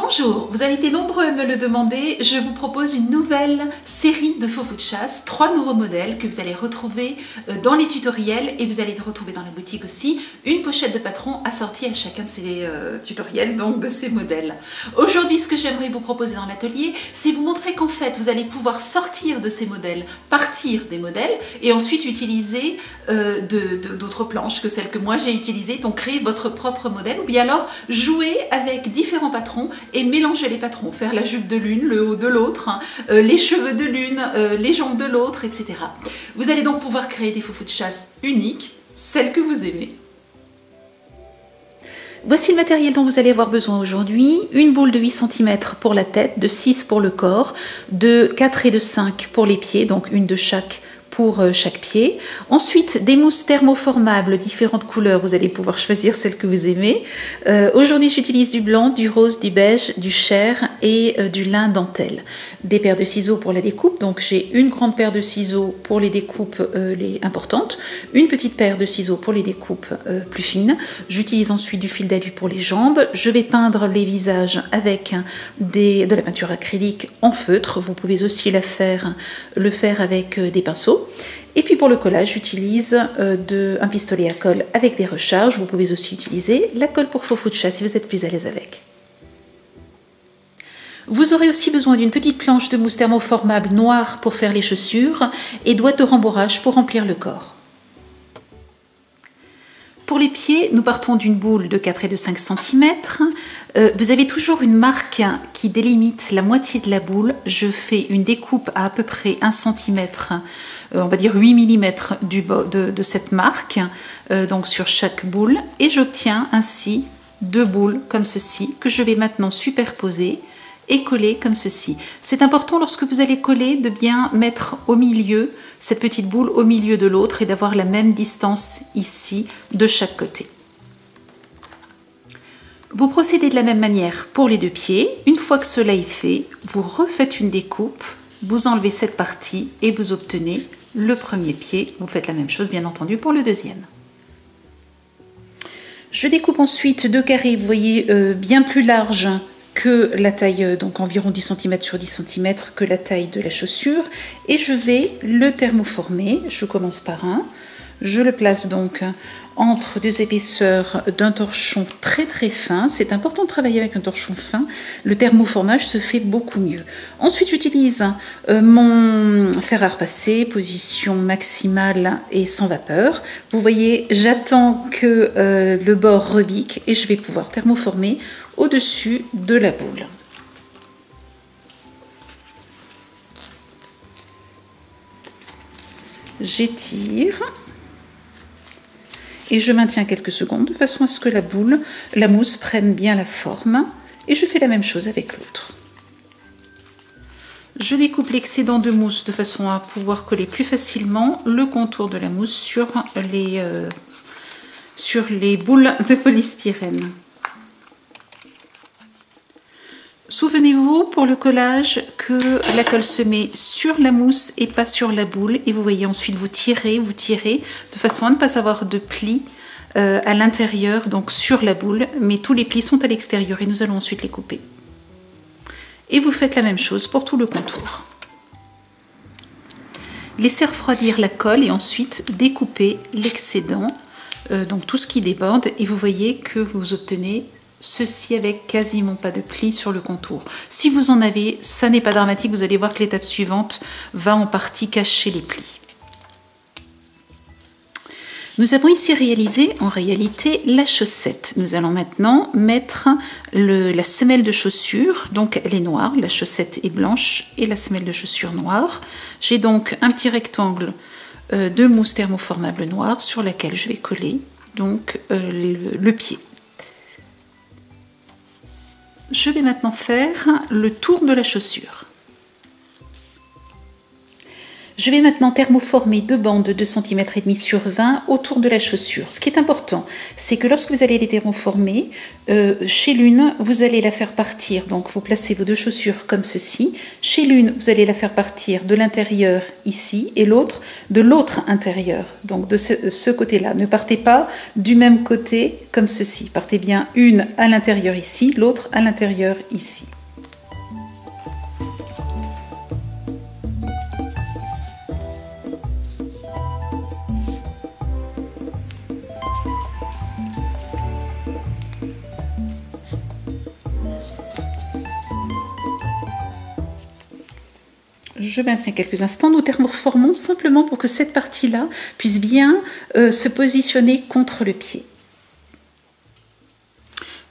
Bonjour, vous avez été nombreux à me le demander, je vous propose une nouvelle série de faux fous de chasse, 3 nouveaux modèles que vous allez retrouver dans les tutoriels et vous allez retrouver dans la boutique aussi, une pochette de patron assortie à chacun de ces tutoriels, donc de ces modèles. Aujourd'hui, ce que j'aimerais vous proposer dans l'atelier, c'est vous montrer qu'en fait, vous allez pouvoir sortir de ces modèles, partir des modèles et ensuite utiliser d'autres planches que celles que moi j'ai utilisées, donc créer votre propre modèle ou bien alors jouer avec différents patrons et mélanger les patrons, faire la jupe de l'une, le haut de l'autre, les cheveux de l'une, les jambes de l'autre, etc. Vous allez donc pouvoir créer des faux fous de chasse uniques, celles que vous aimez. Voici le matériel dont vous allez avoir besoin aujourd'hui. Une boule de 8 cm pour la tête, de 6 pour le corps, de 4 et de 5 pour les pieds, donc une de chaque pour chaque pied. Ensuite, des mousses thermoformables, différentes couleurs, vous allez pouvoir choisir celle que vous aimez. Aujourd'hui, j'utilise du blanc, du rose, du beige, du chair et du lin dentelle. Des paires de ciseaux pour la découpe, donc j'ai une grande paire de ciseaux pour les découpes les importantes, une petite paire de ciseaux pour les découpes plus fines. J'utilise ensuite du fil d'alu pour les jambes. Je vais peindre les visages avec de la peinture acrylique en feutre. Vous pouvez aussi le faire avec des pinceaux. Et puis pour le collage, j'utilise un pistolet à colle avec des recharges. Vous pouvez aussi utiliser la colle pour faux fous de chasse si vous êtes plus à l'aise avec. Vous aurez aussi besoin d'une petite planche de mousse thermoformable noire pour faire les chaussures et doigts de rembourrage pour remplir le corps. Pour les pieds, nous partons d'une boule de 4 et de 5 cm. Vous avez toujours une marque qui délimite la moitié de la boule. Je fais une découpe à peu près 1 cm, on va dire 8 mm de cette marque, donc sur chaque boule. Et j'obtiens ainsi 2 boules comme ceci que je vais maintenant superposer et coller comme ceci. C'est important lorsque vous allez coller de bien mettre au milieu cette petite boule au milieu de l'autre et d'avoir la même distance ici de chaque côté. Vous procédez de la même manière pour les deux pieds. Une fois que cela est fait, vous refaites une découpe, vous enlevez cette partie et vous obtenez le premier pied. Vous faites la même chose bien entendu pour le deuxième. Je découpe ensuite 2 carrés, vous voyez, bien plus larges que la taille, donc environ 10 cm sur 10 cm, que la taille de la chaussure. Et je vais le thermoformer. Je commence par un. Je le place donc entre 2 épaisseurs d'un torchon très très fin. C'est important de travailler avec un torchon fin. Le thermoformage se fait beaucoup mieux. Ensuite, j'utilise mon fer à repasser, position maximale et sans vapeur. Vous voyez, j'attends que le bord rebique et je vais pouvoir thermoformer au-dessus de la boule. J'étire et je maintiens quelques secondes de façon à ce que la mousse prenne bien la forme et je fais la même chose avec l'autre. Je découpe l'excédent de mousse de façon à pouvoir coller plus facilement le contour de la mousse sur les boules de polystyrène. Souvenez-vous pour le collage que la colle se met sur la mousse et pas sur la boule. Et vous voyez ensuite vous tirez de façon à ne pas avoir de plis à l'intérieur, donc sur la boule. Mais tous les plis sont à l'extérieur et nous allons ensuite les couper. Et vous faites la même chose pour tout le contour. Laissez refroidir la colle et ensuite découpez l'excédent, donc tout ce qui déborde. Et vous voyez que vous obtenez ceci avec quasiment pas de plis sur le contour. Si vous en avez, ça n'est pas dramatique, vous allez voir que l'étape suivante va en partie cacher les plis. Nous avons ici réalisé en réalité la chaussette. Nous allons maintenant mettre la semelle de chaussure, donc elle est noire, la chaussette est blanche et la semelle de chaussure noire. J'ai donc un petit rectangle de mousse thermoformable noire sur laquelle je vais coller donc le pied. Je vais maintenant faire le tour de la chaussure. Je vais maintenant thermoformer deux bandes de 2,5 cm sur 20 autour de la chaussure. Ce qui est important, c'est que lorsque vous allez les thermoformer, chez l'une, vous allez la faire partir. Donc, vous placez vos deux chaussures comme ceci. Chez l'une, vous allez la faire partir de l'intérieur ici et l'autre de l'autre intérieur. Donc, de ce côté-là. Ne partez pas du même côté comme ceci. Partez bien une à l'intérieur ici, l'autre à l'intérieur ici. Je maintiens quelques instants. Nous thermoformons simplement pour que cette partie-là puisse bien se positionner contre le pied.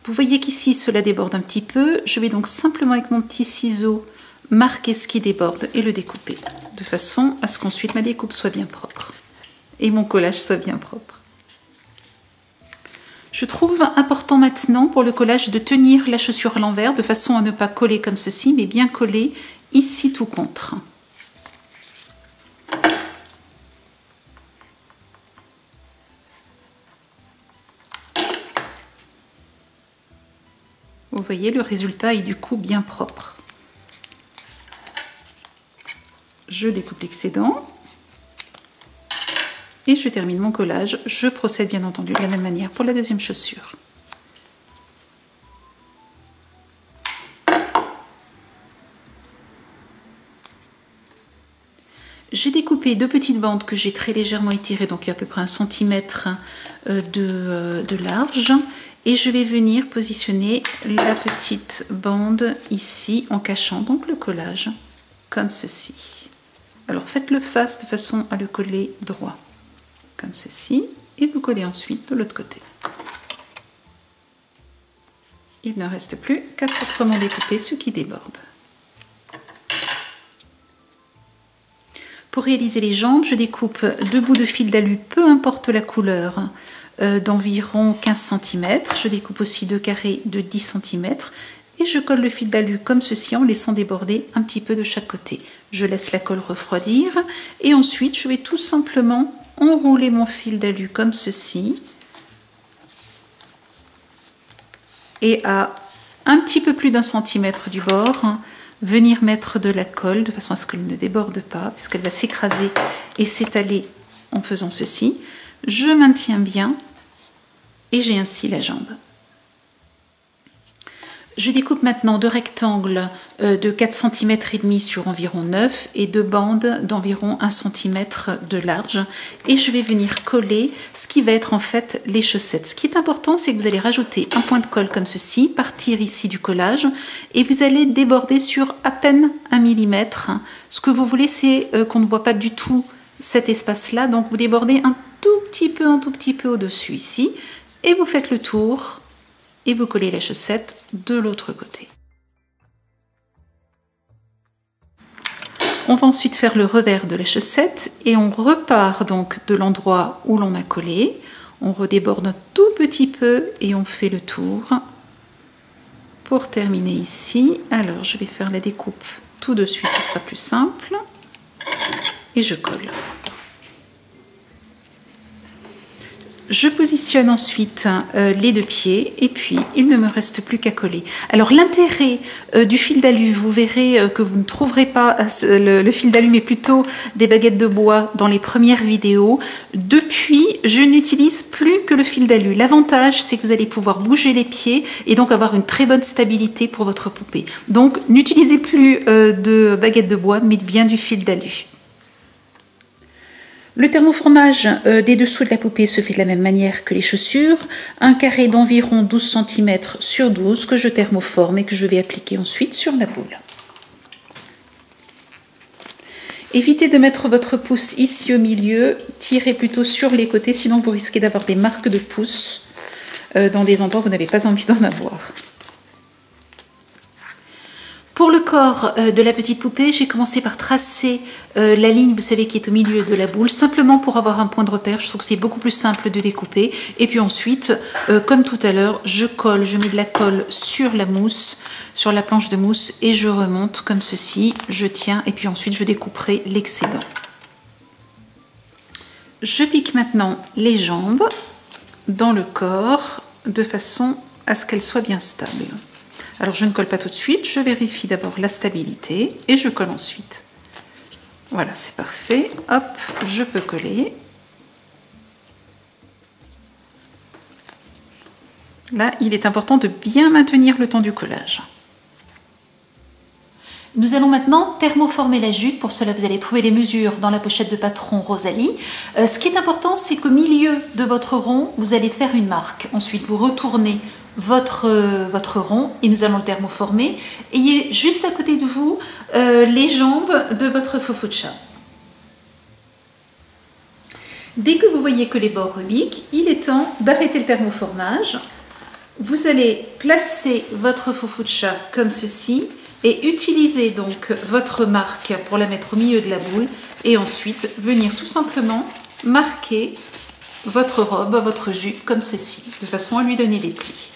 Vous voyez qu'ici, cela déborde un petit peu. Je vais donc simplement avec mon petit ciseau marquer ce qui déborde et le découper, de façon à ce qu'ensuite ma découpe soit bien propre et mon collage soit bien propre. Je trouve important maintenant pour le collage de tenir la chaussure à l'envers de façon à ne pas coller comme ceci, mais bien coller ici tout contre. Vous voyez, le résultat est du coup bien propre. Je découpe l'excédent et je termine mon collage. Je procède bien entendu de la même manière pour la deuxième chaussure. J'ai découpé deux petites bandes que j'ai très légèrement étirées, donc il y a à peu près 1 cm de large. Et je vais venir positionner la petite bande ici en cachant donc le collage comme ceci. Alors faites-le face de façon à le coller droit, comme ceci, et vous collez ensuite de l'autre côté. Il ne reste plus qu'à proprement découper ce qui déborde. Pour réaliser les jambes, je découpe deux bouts de fil d'alu, peu importe la couleur, d'environ 15 cm. Je découpe aussi deux carrés de 10 cm et je colle le fil d'alu comme ceci en laissant déborder un petit peu de chaque côté. Je laisse la colle refroidir et ensuite je vais tout simplement enrouler mon fil d'alu comme ceci et à un petit peu plus d'1 centimètre du bord, venir mettre de la colle de façon à ce qu'elle ne déborde pas puisqu'elle va s'écraser et s'étaler en faisant ceci. Je maintiens bien et j'ai ainsi la jambe. Je découpe maintenant deux rectangles de 4 cm et demi sur environ 9 et deux bandes d'environ 1 cm de large et je vais venir coller ce qui va être en fait les chaussettes. Ce qui est important, c'est que vous allez rajouter un point de colle comme ceci, partir ici du collage et vous allez déborder sur à peine 1 mm. Ce que vous voulez, c'est qu'on ne voit pas du tout cet espace-là, donc vous débordez un tout petit peu au-dessus ici et vous faites le tour. Et vous collez la chaussette de l'autre côté. On va ensuite faire le revers de la chaussette et on repart donc de l'endroit où l'on a collé. On redéborde un tout petit peu et on fait le tour pour terminer ici. Alors je vais faire la découpe tout de suite, ce sera plus simple. Et je colle. Je positionne ensuite les deux pieds et puis il ne me reste plus qu'à coller. Alors l'intérêt du fil d'alu, vous verrez que vous ne trouverez pas le fil d'alu mais plutôt des baguettes de bois dans les premières vidéos. Depuis, je n'utilise plus que le fil d'alu. L'avantage, c'est que vous allez pouvoir bouger les pieds et donc avoir une très bonne stabilité pour votre poupée. Donc n'utilisez plus de baguettes de bois mais bien du fil d'alu. Le thermoformage des dessous de la poupée se fait de la même manière que les chaussures. Un carré d'environ 12 cm sur 12 que je thermoforme et que je vais appliquer ensuite sur la boule. Évitez de mettre votre pouce ici au milieu, tirez plutôt sur les côtés, sinon vous risquez d'avoir des marques de pouce dans des endroits où vous n'avez pas envie d'en avoir. Pour le corps de la petite poupée, j'ai commencé par tracer la ligne, vous savez, qui est au milieu de la boule, simplement pour avoir un point de repère. Je trouve que c'est beaucoup plus simple de découper. Et puis ensuite, comme tout à l'heure, je colle, je mets de la colle sur la mousse, sur la planche de mousse, et je remonte comme ceci. Je tiens, et puis ensuite, je découperai l'excédent. Je pique maintenant les jambes dans le corps de façon à ce qu'elles soient bien stables. Alors je ne colle pas tout de suite, je vérifie d'abord la stabilité et je colle ensuite. Voilà, c'est parfait. Hop, je peux coller. Là, il est important de bien maintenir le temps du collage. Nous allons maintenant thermoformer la jupe. Pour cela, vous allez trouver les mesures dans la pochette de patron Rosalie. Ce qui est important, c'est qu'au milieu de votre rond, vous allez faire une marque. Ensuite, vous retournez votre rond et nous allons le thermoformer. Ayez juste à côté de vous les jambes de votre fofoucha. Dès que vous voyez que les bords rebiquent, il est temps d'arrêter le thermoformage. Vous allez placer votre fofoucha comme ceci et utiliser donc votre marque pour la mettre au milieu de la boule et ensuite venir tout simplement marquer votre robe, votre jupe comme ceci, de façon à lui donner les plis.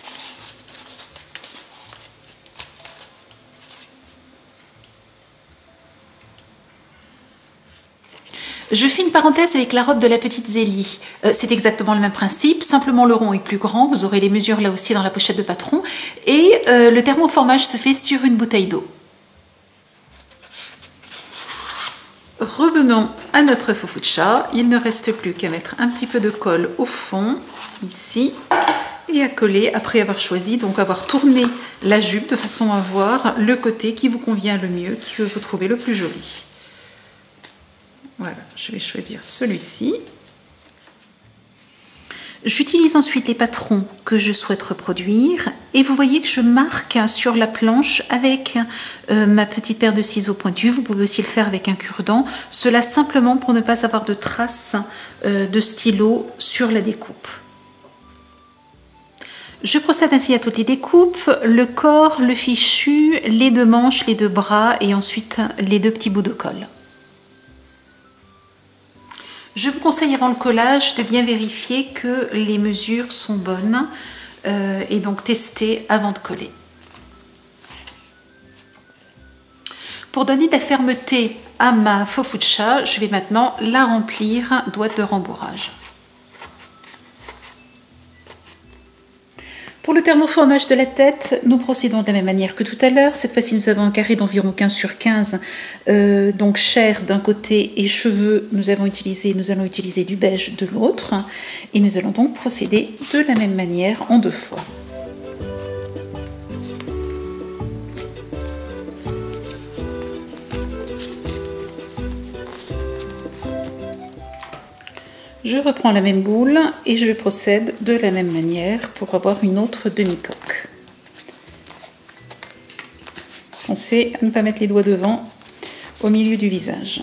Je fais une parenthèse avec la robe de la petite Zélie. C'est exactement le même principe, simplement le rond est plus grand, vous aurez les mesures là aussi dans la pochette de patron, et le thermoformage se fait sur une bouteille d'eau. Revenons à notre fofoucha, il ne reste plus qu'à mettre un petit peu de colle au fond, ici, et à coller après avoir choisi, donc avoir tourné la jupe de façon à voir le côté qui vous convient le mieux, que vous trouvez le plus joli. Voilà, je vais choisir celui-ci. J'utilise ensuite les patrons que je souhaite reproduire et vous voyez que je marque sur la planche avec ma petite paire de ciseaux pointus. Vous pouvez aussi le faire avec un cure-dent. Cela simplement pour ne pas avoir de traces de stylo sur la découpe. Je procède ainsi à toutes les découpes, le corps, le fichu, les deux manches, les deux bras et ensuite les deux petits bouts de colle. Je vous conseille avant le collage de bien vérifier que les mesures sont bonnes et donc tester avant de coller. Pour donner de la fermeté à ma fofoucha, je vais maintenant la remplir d'ouate de rembourrage. Pour le thermoformage de la tête, nous procédons de la même manière que tout à l'heure. Cette fois-ci, nous avons un carré d'environ 15 sur 15, donc chair d'un côté et cheveux, nous allons utiliser du beige de l'autre. Et nous allons donc procéder de la même manière en deux fois. Je reprends la même boule et je procède de la même manière pour avoir une autre demi-coque. Pensez à ne pas mettre les doigts devant au milieu du visage.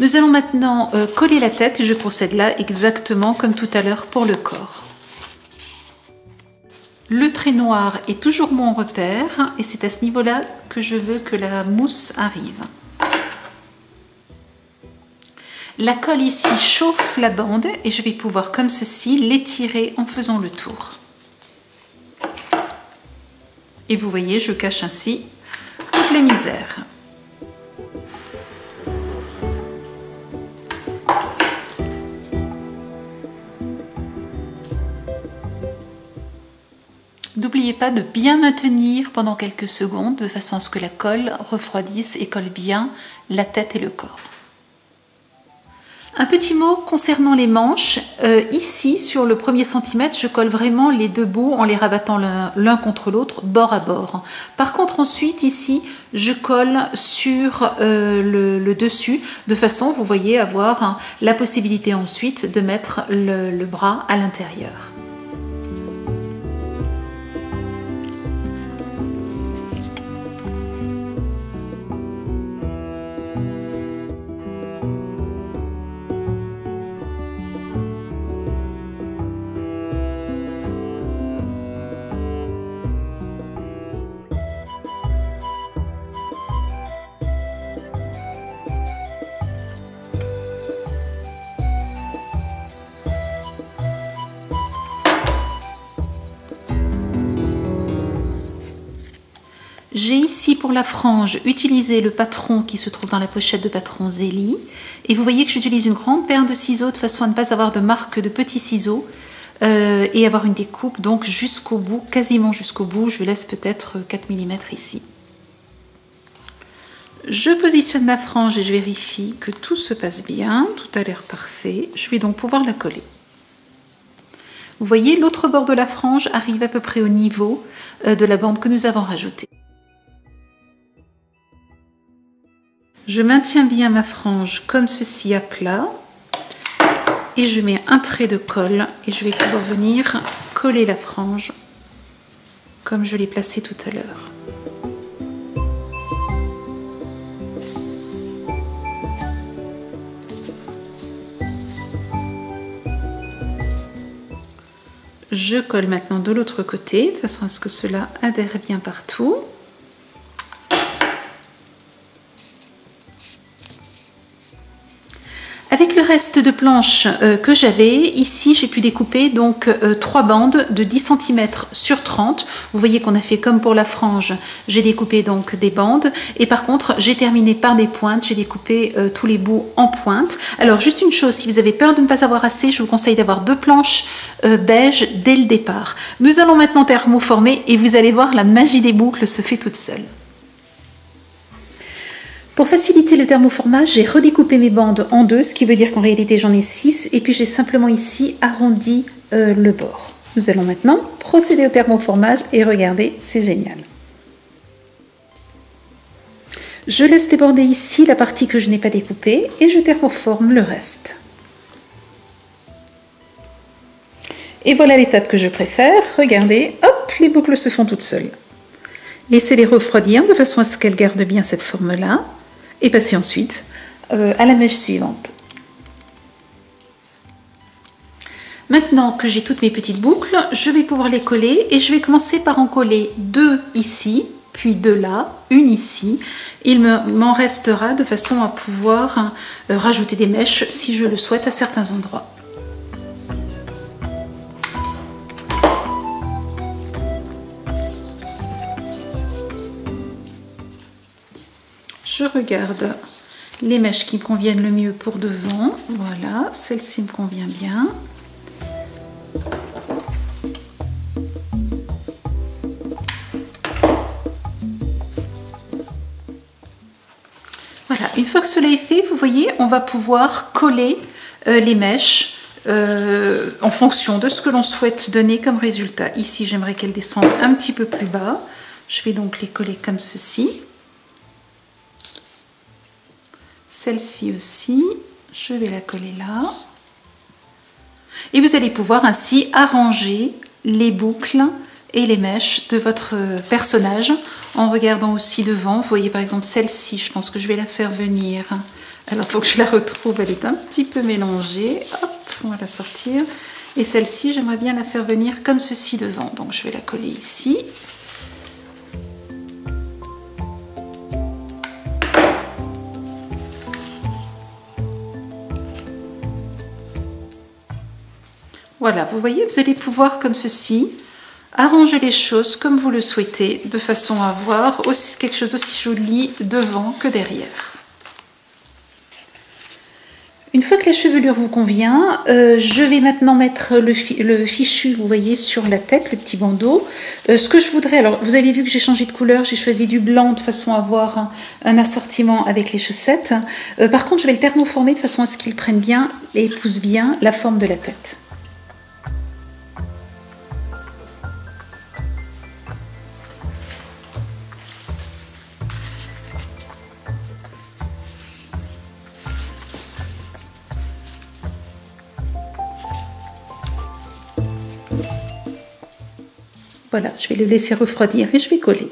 Nous allons maintenant coller la tête et je procède là exactement comme tout à l'heure pour le corps. Le trait noir est toujours mon repère et c'est à ce niveau-là que je veux que la mousse arrive. La colle ici chauffe la bande et je vais pouvoir comme ceci l'étirer en faisant le tour. Et vous voyez, je cache ainsi toute la misère. N'oubliez pas de bien maintenir pendant quelques secondes de façon à ce que la colle refroidisse et colle bien la tête et le corps. Un petit mot concernant les manches. Ici, sur le premier centimètre, je colle vraiment les deux bouts en les rabattant l'un contre l'autre, bord à bord. Par contre, ensuite, ici, je colle sur le dessus, de façon, vous voyez, à avoir la possibilité ensuite de mettre le bras à l'intérieur. J'ai ici pour la frange utilisé le patron qui se trouve dans la pochette de patron Zélie. Et vous voyez que j'utilise une grande paire de ciseaux de façon à ne pas avoir de marque de petits ciseaux et avoir une découpe donc jusqu'au bout, quasiment jusqu'au bout. Je laisse peut-être 4 mm ici. Je positionne ma frange et je vérifie que tout se passe bien, tout a l'air parfait. Je vais donc pouvoir la coller. Vous voyez, l'autre bord de la frange arrive à peu près au niveau de la bande que nous avons rajoutée. Je maintiens bien ma frange comme ceci à plat et je mets un trait de colle et je vais pouvoir venir coller la frange comme je l'ai placée tout à l'heure. Je colle maintenant de l'autre côté, de façon à ce que cela adhère bien partout. Avec le reste de planche que j'avais, ici j'ai pu découper donc 3 bandes de 10 cm sur 30. Vous voyez qu'on a fait comme pour la frange, j'ai découpé donc des bandes. Et par contre, j'ai terminé par des pointes, j'ai découpé tous les bouts en pointe. Alors juste une chose, si vous avez peur de ne pas avoir assez, je vous conseille d'avoir 2 planches beige dès le départ. Nous allons maintenant thermoformer et vous allez voir, la magie des boucles se fait toute seule. Pour faciliter le thermoformage, j'ai redécoupé mes bandes en 2, ce qui veut dire qu'en réalité j'en ai 6, et puis j'ai simplement ici arrondi le bord. Nous allons maintenant procéder au thermoformage et regardez, c'est génial. Je laisse déborder ici la partie que je n'ai pas découpée et je thermoforme le reste. Et voilà l'étape que je préfère. Regardez, hop, les boucles se font toutes seules. Laissez-les refroidir de façon à ce qu'elles gardent bien cette forme-là. Et passez ensuite à la mèche suivante. Maintenant que j'ai toutes mes petites boucles, je vais pouvoir les coller et je vais commencer par en coller 2 ici, puis 2 là, une ici. Il m'en restera de façon à pouvoir rajouter des mèches si je le souhaite à certains endroits. Je regarde les mèches qui me conviennent le mieux pour devant. Voilà, celle-ci me convient bien. Voilà, une fois que cela est fait, vous voyez, on va pouvoir coller les mèches en fonction de ce que l'on souhaite donner comme résultat. Ici, j'aimerais qu'elles descendent un petit peu plus bas. Je vais donc les coller comme ceci. Celle-ci aussi, je vais la coller là. Et vous allez pouvoir ainsi arranger les boucles et les mèches de votre personnage en regardant aussi devant. Vous voyez par exemple celle-ci, je pense que je vais la faire venir. Alors il faut que je la retrouve, elle est un petit peu mélangée. Hop, on va la sortir. Et celle-ci, j'aimerais bien la faire venir comme ceci devant. Donc je vais la coller ici. Voilà, vous voyez, vous allez pouvoir comme ceci arranger les choses comme vous le souhaitez, de façon à avoir aussi quelque chose d'aussi joli devant que derrière. Une fois que la chevelure vous convient, je vais maintenant mettre le fichu, vous voyez, sur la tête, le petit bandeau. Ce que je voudrais, alors vous avez vu que j'ai changé de couleur, j'ai choisi du blanc de façon à avoir un assortiment avec les chaussettes. Par contre, je vais le thermoformer de façon à ce qu'il prenne bien et épouse bien la forme de la tête. Voilà, je vais le laisser refroidir et je vais coller.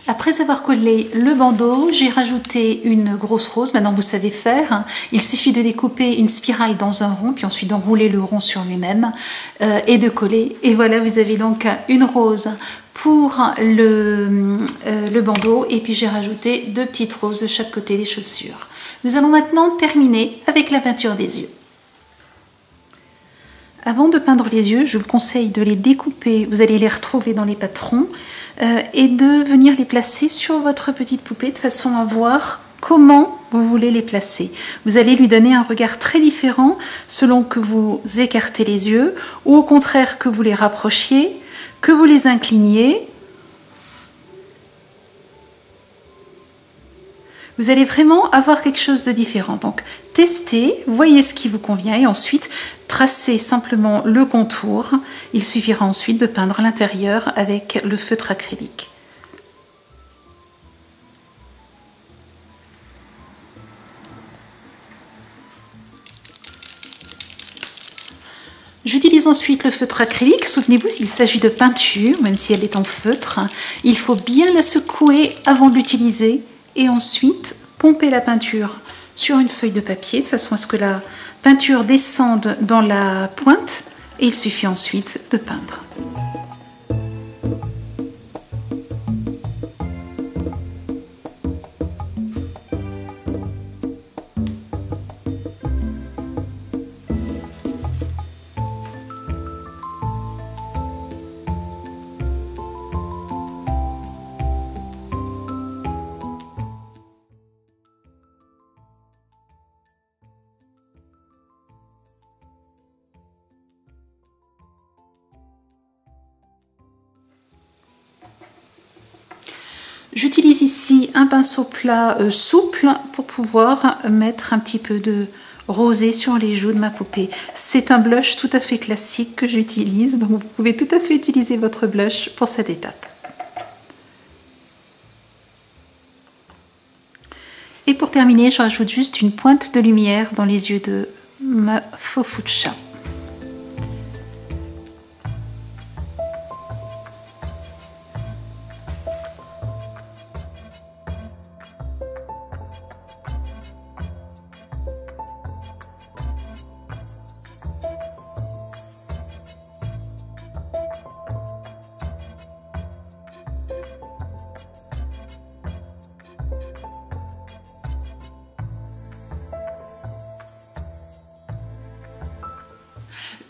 Après avoir collé le bandeau, j'ai rajouté une grosse rose. Maintenant, vous savez faire. Il suffit de découper une spirale dans un rond, puis ensuite d'enrouler le rond sur lui-même et de coller. Et voilà, vous avez donc une rose pour le bandeau. Et puis, j'ai rajouté 2 petites roses de chaque côté des chaussures. Nous allons maintenant terminer avec la peinture des yeux. Avant de peindre les yeux, je vous conseille de les découper, vous allez les retrouver dans les patrons, et de venir les placer sur votre petite poupée de façon à voir comment vous voulez les placer. Vous allez lui donner un regard très différent selon que vous écartez les yeux ou au contraire que vous les rapprochiez, que vous les incliniez. Vous allez vraiment avoir quelque chose de différent. Donc, testez, voyez ce qui vous convient et ensuite, tracez simplement le contour. Il suffira ensuite de peindre l'intérieur avec le feutre acrylique. J'utilise ensuite le feutre acrylique. Souvenez-vous, il s'agit de peinture, même si elle est en feutre. Il faut bien la secouer avant de l'utiliser. Et ensuite pomper la peinture sur une feuille de papier de façon à ce que la peinture descende dans la pointe et il suffit ensuite de peindre. J'utilise ici un pinceau plat souple pour pouvoir mettre un petit peu de rosé sur les joues de ma poupée. C'est un blush tout à fait classique que j'utilise, donc vous pouvez tout à fait utiliser votre blush pour cette étape. Et pour terminer, je rajoute juste une pointe de lumière dans les yeux de ma Fo-Fuchsia.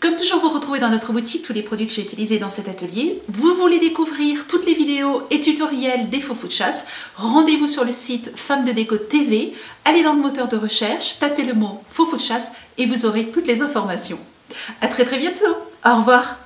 Comme toujours, vous retrouvez dans notre boutique tous les produits que j'ai utilisés dans cet atelier. Vous voulez découvrir toutes les vidéos et tutoriels des Fo-Fuchsias? Rendez-vous sur le site Femmes de Déco TV, allez dans le moteur de recherche, tapez le mot Fo-Fuchsias et vous aurez toutes les informations. À très bientôt. Au revoir.